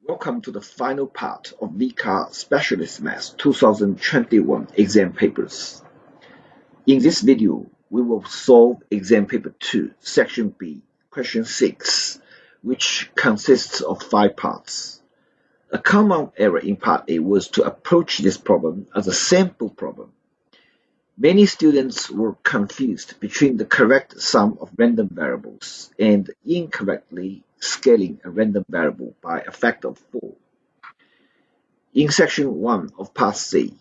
Welcome to the final part of VCAA Specialist Maths 2021 exam papers. In this video, we will solve exam paper 2, section B, question 6, which consists of 5 parts. A common error in part A was to approach this problem as a sample problem. Many students were confused between the correct sum of random variables and incorrectly scaling a random variable by a factor of 4. In section 1 of part C,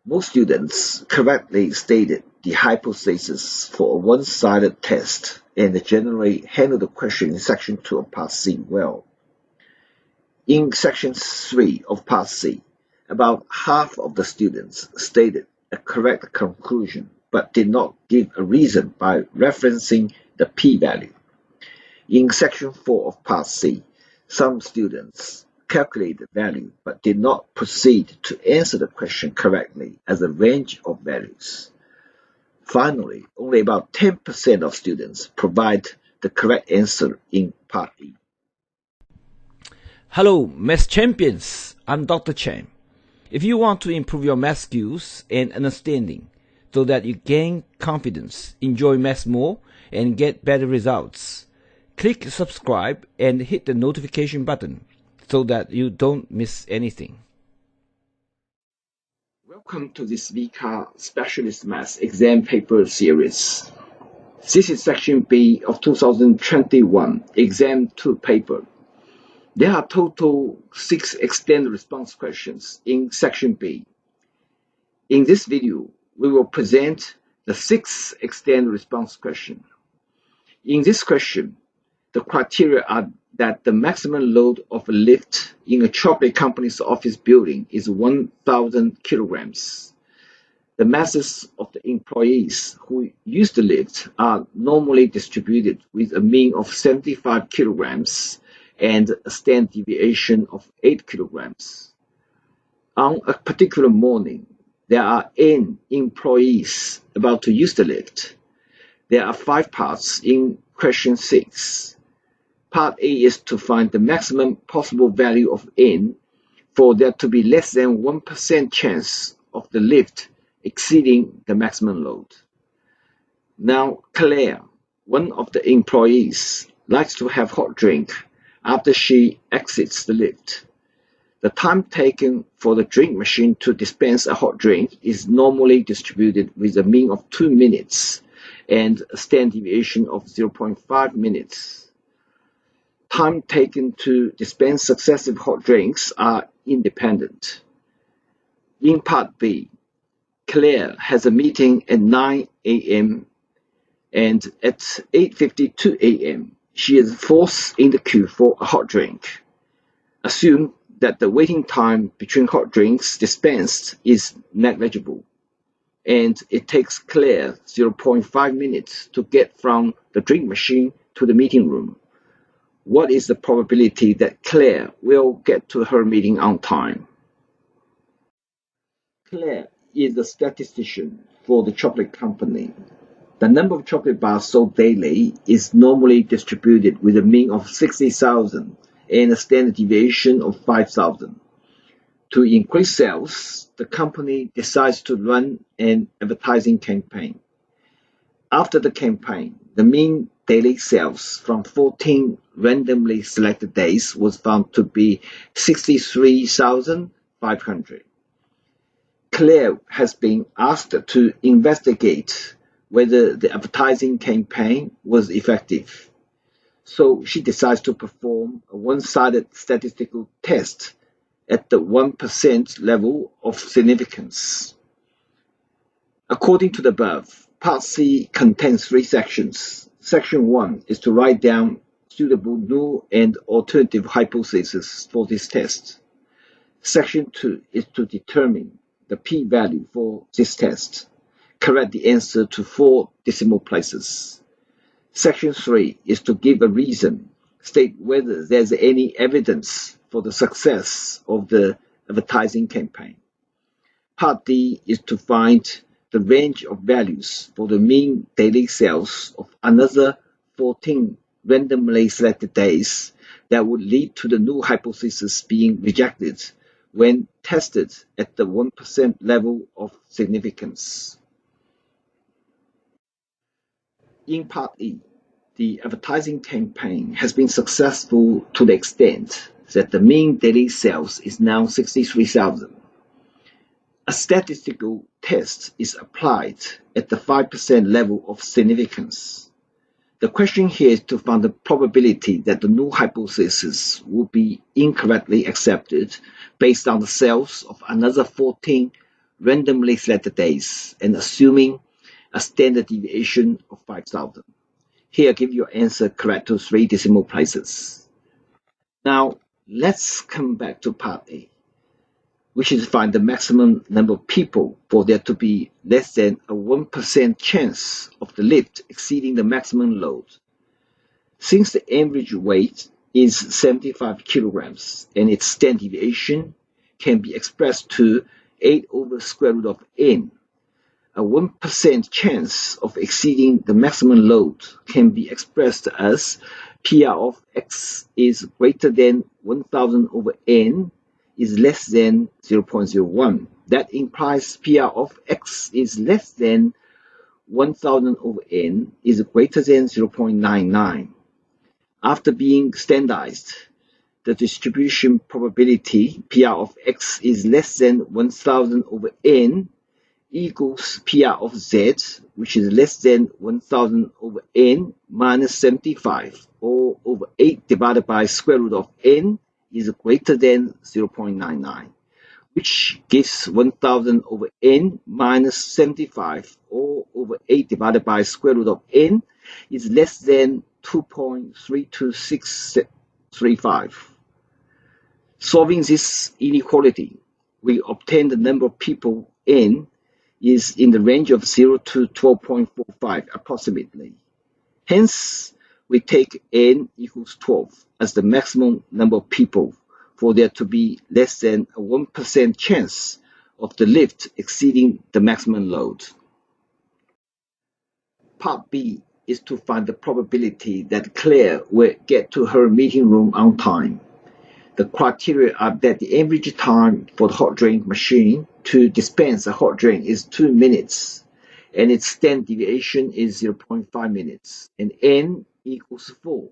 most students correctly stated the hypothesis for a one-sided test and generally handled the question in section 2 of part C well. In section 3 of part C, about half of the students stated a correct conclusion but did not give a reason by referencing the p-value. In section 4 of part C, some students calculated the value but did not proceed to answer the question correctly as a range of values. Finally, only about 10% of students provide the correct answer in part E. Hello, Math Champions! I'm Dr. Chen. If you want to improve your math skills and understanding so that you gain confidence, enjoy math more, and get better results, click subscribe and hit the notification button so that you don't miss anything. Welcome to this VCAA Specialist Maths exam paper series. This is section B of 2021 exam 2 paper. There are total 6 extended response questions in section B. In this video, we will present the 6th extended response question. In this question, the criteria are that the maximum load of a lift in a chocolate company's office building is 1,000 kilograms. The masses of the employees who use the lift are normally distributed with a mean of 75 kilograms and a standard deviation of 8 kilograms. On a particular morning, there are n employees about to use the lift. There are 5 parts in question 6. Part A is to find the maximum possible value of n for there to be less than 1% chance of the lift exceeding the maximum load. Now, Claire, one of the employees, likes to have hot drink after she exits the lift. The time taken for the drink machine to dispense a hot drink is normally distributed with a mean of 2 minutes and a standard deviation of 0.5 minutes. Time taken to dispense successive hot drinks are independent. In part B, Claire has a meeting at 9 a.m. and at 8:52 a.m. she is forced in the queue for a hot drink. Assume that the waiting time between hot drinks dispensed is negligible, and it takes Claire 0.5 minutes to get from the drink machine to the meeting room. What is the probability that Claire will get to her meeting on time? Claire is a statistician for the chocolate company. The number of chocolate bars sold daily is normally distributed with a mean of 60,000 and a standard deviation of 5,000. To increase sales, the company decides to run an advertising campaign. After the campaign, the mean daily sales from 14 randomly selected days was found to be 63,500. Claire has been asked to investigate whether the advertising campaign was effective. So she decides to perform a one-sided statistical test at the 1% level of significance. According to the above, Part C contains 3 sections. Section 1 is to write down suitable null and alternative hypotheses for this test. Section 2 is to determine the p-value for this test. Correct the answer to 4 decimal places. Section 3 is to give a reason, state whether there's any evidence for the success of the advertising campaign. Part D is to find the range of values for the mean daily sales of another 14 randomly selected days that would lead to the null hypothesis being rejected when tested at the 1% level of significance. In Part E, the advertising campaign has been successful to the extent that the mean daily sales is now 63,000. A statistical test is applied at the 5% level of significance. The question here is to find the probability that the null hypothesis will be incorrectly accepted based on the sales of another 14 randomly selected days and assuming a standard deviation of 5,000. Here, give your answer correct to 3 decimal places. Now, let's come back to Part A, which is to find the maximum number of people for there to be less than a 1% chance of the lift exceeding the maximum load. Since the average weight is 75 kilograms and its standard deviation can be expressed to 8 over square root of n, a 1% chance of exceeding the maximum load can be expressed as PR of x is greater than 1000 over n is less than 0.01. That implies PR of x is less than 1000 over n is greater than 0.99. After being standardized, the distribution probability PR of x is less than 1000 over n equals PR of z, which is less than 1000 over n minus 75, or over 8 divided by square root of n is greater than 0.99, which gives 1000 over n minus 75, or over 8 divided by square root of n is less than 2.32635. Solving this inequality, we obtain the number of people n is in the range of 0 to 12.45 approximately. Hence, we take n equals 12 as the maximum number of people for there to be less than a 1% chance of the lift exceeding the maximum load. Part B is to find the probability that Claire will get to her meeting room on time. The criteria are that the average time for the hot drink machine to dispense a hot drink is 2 minutes, and its standard deviation is 0.5 minutes, and n equals 4.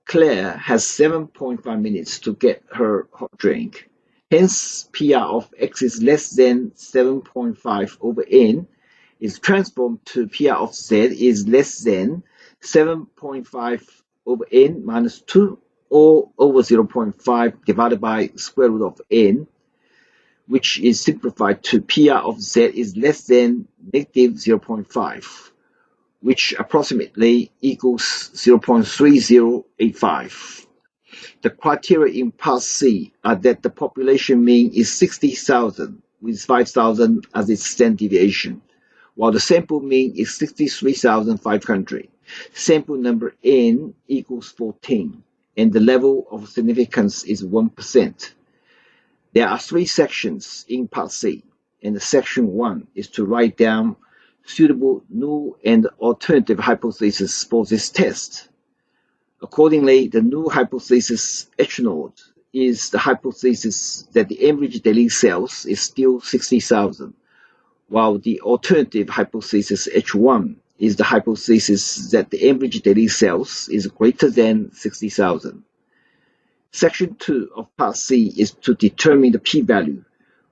Claire has 7.5 minutes to get her hot drink. Hence, PR of x is less than 7.5 over n is transformed to PR of z is less than 7.5 over n minus 2, or over 0.5 divided by square root of n, which is simplified to PR of z is less than negative 0.5, which approximately equals 0.3085. The criteria in Part C are that the population mean is 60,000 with 5,000 as its standard deviation, while the sample mean is 63,500. Sample number n equals 14, and the level of significance is 1%. There are 3 sections in Part C, and the section 1 is to write down suitable null and alternative hypotheses for this test. Accordingly, the null hypothesis H0 is the hypothesis that the average daily sales is still 60,000, while the alternative hypothesis H1 is the hypothesis that the average daily sales is greater than 60,000. Section 2 of Part C is to determine the p-value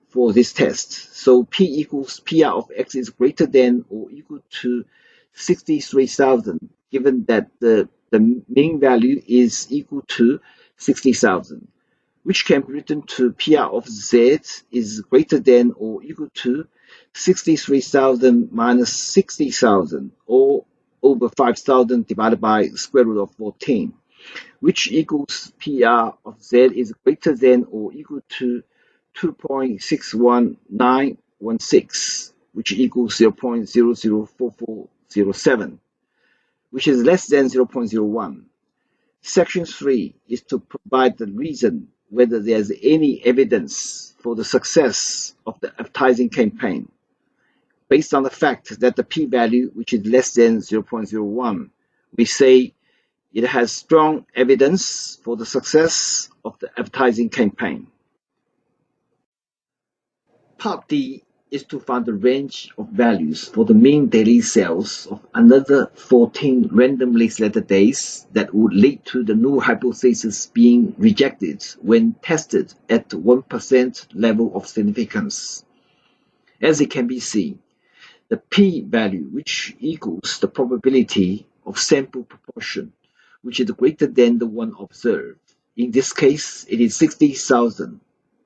for this test. So p equals PR of x is greater than or equal to 63,000, given that the mean value is equal to 60,000, which can be written to PR of z is greater than or equal to 63,000 minus 60,000, or over 5,000 divided by square root of 14, which equals PR of z is greater than or equal to 2.61916, which equals 0.004407, which is less than 0.01. Section 3 is to provide the reason whether there is any evidence for the success of the advertising campaign. Based on the fact that the p-value, which is less than 0.01, we say It has strong evidence for the success of the advertising campaign. Part D is to find the range of values for the mean daily sales of another 14 randomly selected days that would lead to the null hypothesis being rejected when tested at 1% level of significance. As it can be seen, the p-value, which equals the probability of sample proportion, which is greater than the one observed. In this case, it is 60,000,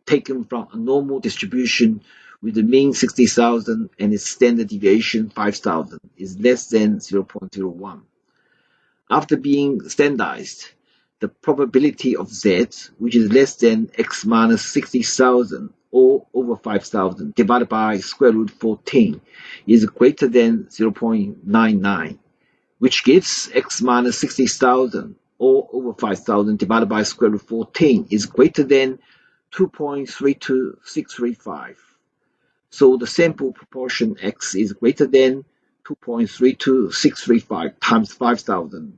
taken from a normal distribution with the mean 60,000 and its standard deviation 5,000 is less than 0.01. After being standardized, the probability of z, which is less than x minus 60,000 or over 5,000 divided by square root 14 is greater than 0.99, which gives x minus 60,000 or over 5,000 divided by square root 14 is greater than 2.32635. So the sample proportion x is greater than 2.32635 times 5,000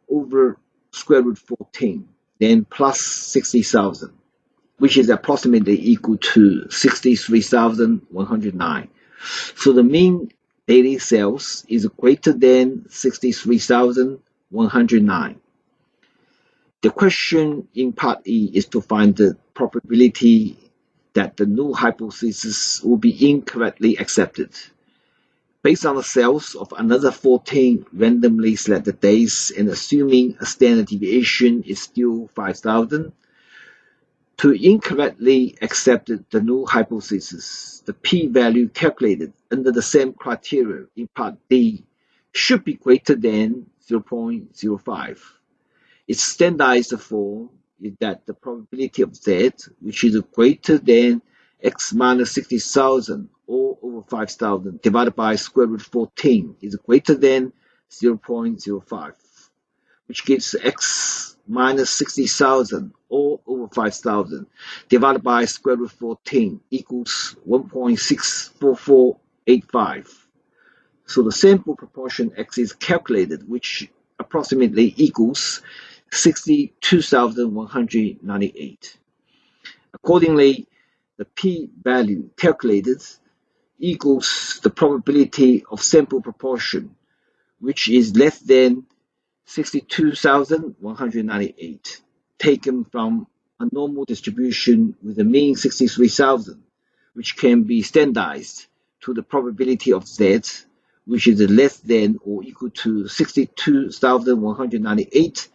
over square root 14, then plus 60,000, which is approximately equal to 63,109. So the mean daily sales is greater than 63,109. The question in part E is to find the probability that the null hypothesis will be incorrectly accepted. Based on the sales of another 14 randomly selected days and assuming a standard deviation is still 5,000, to incorrectly accept the null hypothesis, the p-value calculated under the same criteria in part D should be greater than 0.05. Its standardized form is that the probability of z, which is greater than x minus 60,000 or over 5,000 divided by square root 14 is greater than 0.05, which gives x minus 60,000 or over 5,000 divided by square root 14 equals 1.64485. So the sample proportion x is calculated, which approximately equals 62,198. Accordingly, the p-value calculated equals the probability of sample proportion, which is less than 62,198, taken from a normal distribution with a mean 63,000, which can be standardized to the probability of z, which is less than or equal to 62,198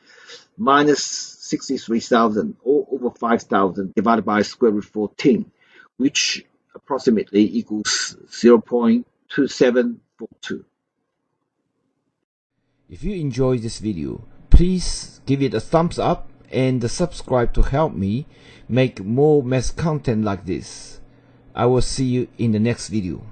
minus 63,000 or over 5,000 divided by square root 14, which approximately equals 0.2742. If you enjoyed this video, please give it a thumbs up and subscribe to help me make more math content like this. I will see you in the next video.